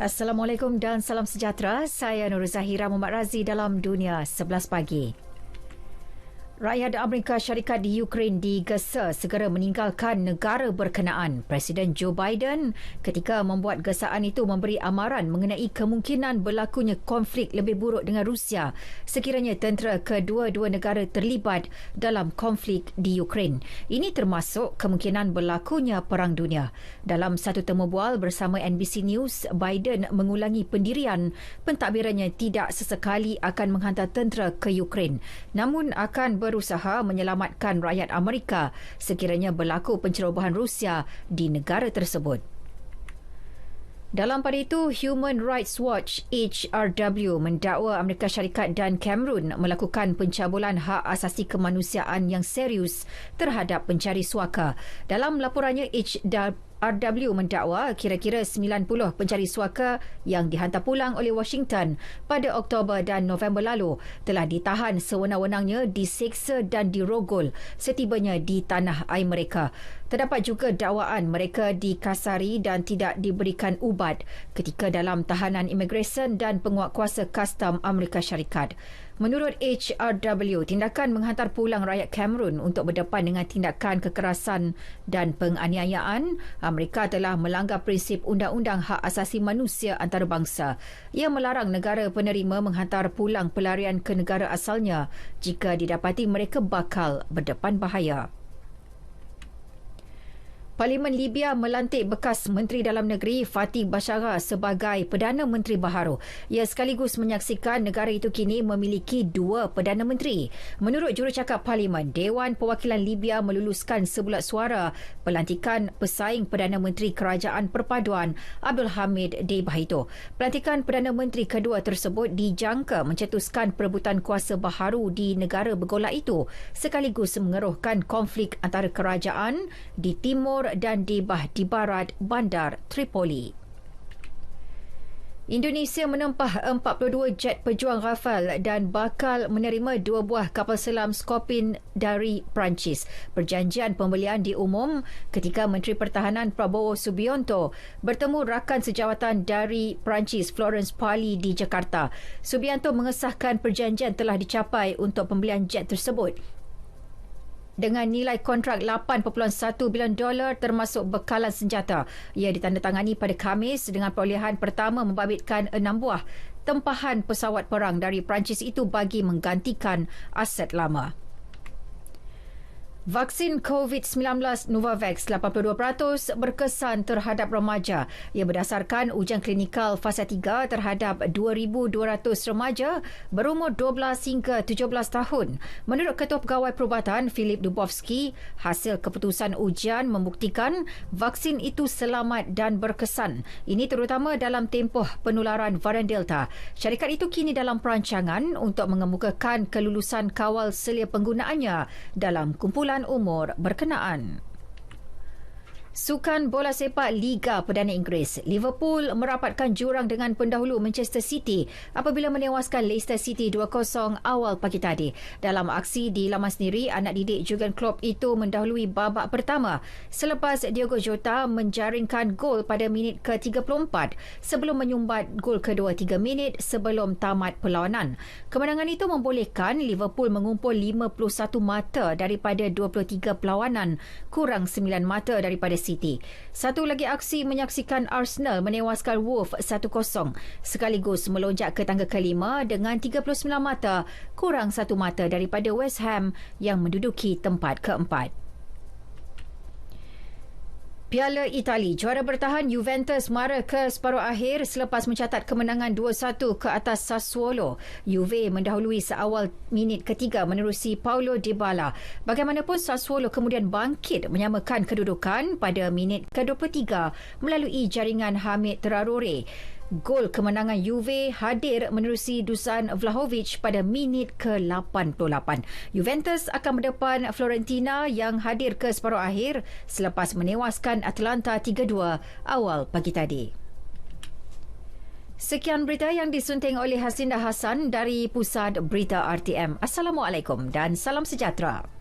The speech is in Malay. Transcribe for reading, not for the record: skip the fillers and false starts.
Assalamualaikum dan salam sejahtera. Saya Nur Zahira Muhammad Razi dalam Dunia 11 Pagi. Rakyat Amerika Syarikat di Ukraine digesa segera meninggalkan negara berkenaan. Presiden Joe Biden ketika membuat gesaan itu memberi amaran mengenai kemungkinan berlakunya konflik lebih buruk dengan Rusia sekiranya tentera kedua-dua negara terlibat dalam konflik di Ukraine. Ini termasuk kemungkinan berlakunya perang dunia. Dalam satu temu bual bersama NBC News, Biden mengulangi pendirian pentadbirannya tidak sesekali akan menghantar tentera ke Ukraine, namun akan berusaha menyelamatkan rakyat Amerika sekiranya berlaku pencerobohan Rusia di negara tersebut. Dalam pada itu, Human Rights Watch HRW mendakwa Amerika Syarikat dan Cameron melakukan pencabulan hak asasi kemanusiaan yang serius terhadap pencari suaka. Dalam laporannya, HRW mendakwa kira-kira 90 pencari suaka yang dihantar pulang oleh Washington pada Oktober dan November lalu telah ditahan sewenang-wenangnya, diseksa dan dirogol setibanya di tanah air mereka. Terdapat juga dakwaan mereka dikasari dan tidak diberikan ubat ketika dalam tahanan imigresen dan penguatkuasa kastam Amerika Syarikat. Menurut HRW, tindakan menghantar pulang rakyat Cameron untuk berdepan dengan tindakan kekerasan dan penganiayaan, Amerika telah melanggar prinsip Undang-Undang Hak Asasi Manusia Antarabangsa. Ia melarang negara penerima menghantar pulang pelarian ke negara asalnya jika didapati mereka bakal berdepan bahaya. Parlimen Libya melantik bekas Menteri Dalam Negeri Fatih Bashara sebagai Perdana Menteri baharu. Ia sekaligus menyaksikan negara itu kini memiliki 2 Perdana Menteri. Menurut jurucakap Parlimen, Dewan Perwakilan Libya meluluskan sebulat suara pelantikan pesaing Perdana Menteri Kerajaan Perpaduan Abdul Hamid Debahito. Pelantikan Perdana Menteri kedua tersebut dijangka mencetuskan perebutan kuasa baharu di negara bergolak itu sekaligus mengeruhkan konflik antara kerajaan di timur dan di barat bandar Tripoli. Indonesia menempah 42 jet pejuang Rafale dan bakal menerima 2 buah kapal selam Scorpene dari Perancis. Perjanjian pembelian diumum ketika Menteri Pertahanan Prabowo Subianto bertemu rakan sejawatan dari Perancis Florence Parly di Jakarta. Subianto mengesahkan perjanjian telah dicapai untuk pembelian jet tersebut dengan nilai kontrak $8.1 bilion termasuk bekalan senjata. Ia ditandatangani pada Khamis dengan perolehan pertama membabitkan 6 buah tempahan pesawat perang dari Perancis itu bagi menggantikan aset lama. Vaksin COVID-19 Novavax 82% berkesan terhadap remaja. Ia berdasarkan ujian klinikal fasa 3 terhadap 2,200 remaja berumur 12 hingga 17 tahun. Menurut Ketua Pegawai Perubatan Philip Dubovsky, hasil keputusan ujian membuktikan vaksin itu selamat dan berkesan. Ini terutama dalam tempoh penularan varian Delta. Syarikat itu kini dalam perancangan untuk mengemukakan kelulusan kawal selia penggunaannya dalam kumpulan umur berkenaan. Sukan bola sepak Liga Perdana Inggeris, Liverpool merapatkan jurang dengan pendahulu Manchester City apabila menewaskan Leicester City 2-0 awal pagi tadi. Dalam aksi di laman sendiri, anak didik Jurgen Klopp itu mendahului babak pertama selepas Diogo Jota menjaringkan gol pada minit ke-34 sebelum menyumbat gol kedua 3 minit sebelum tamat perlawanan. Kemenangan itu membolehkan Liverpool mengumpul 51 mata daripada 23 perlawanan, kurang 9 mata daripada City. Satu lagi aksi menyaksikan Arsenal menewaskan Wolves 1-0 sekaligus melonjak ke tangga kelima dengan 39 mata, kurang 1 mata daripada West Ham yang menduduki tempat keempat. Piala Itali, juara bertahan Juventus mara ke separuh akhir selepas mencatat kemenangan 2-1 ke atas Sassuolo. Juve mendahului seawal minit ketiga menerusi Paulo Dybala. Bagaimanapun, Sassuolo kemudian bangkit menyamakan kedudukan pada minit ke-23 melalui jaringan Hamid Traore. Gol kemenangan Juve hadir menerusi Dusan Vlahovic pada minit ke-88. Juventus akan berdepan Fiorentina yang hadir ke separuh akhir selepas menewaskan Atalanta 3-2 awal pagi tadi. Sekian berita yang disunting oleh Hasinda Hasan dari Pusat Berita RTM. Assalamualaikum dan salam sejahtera.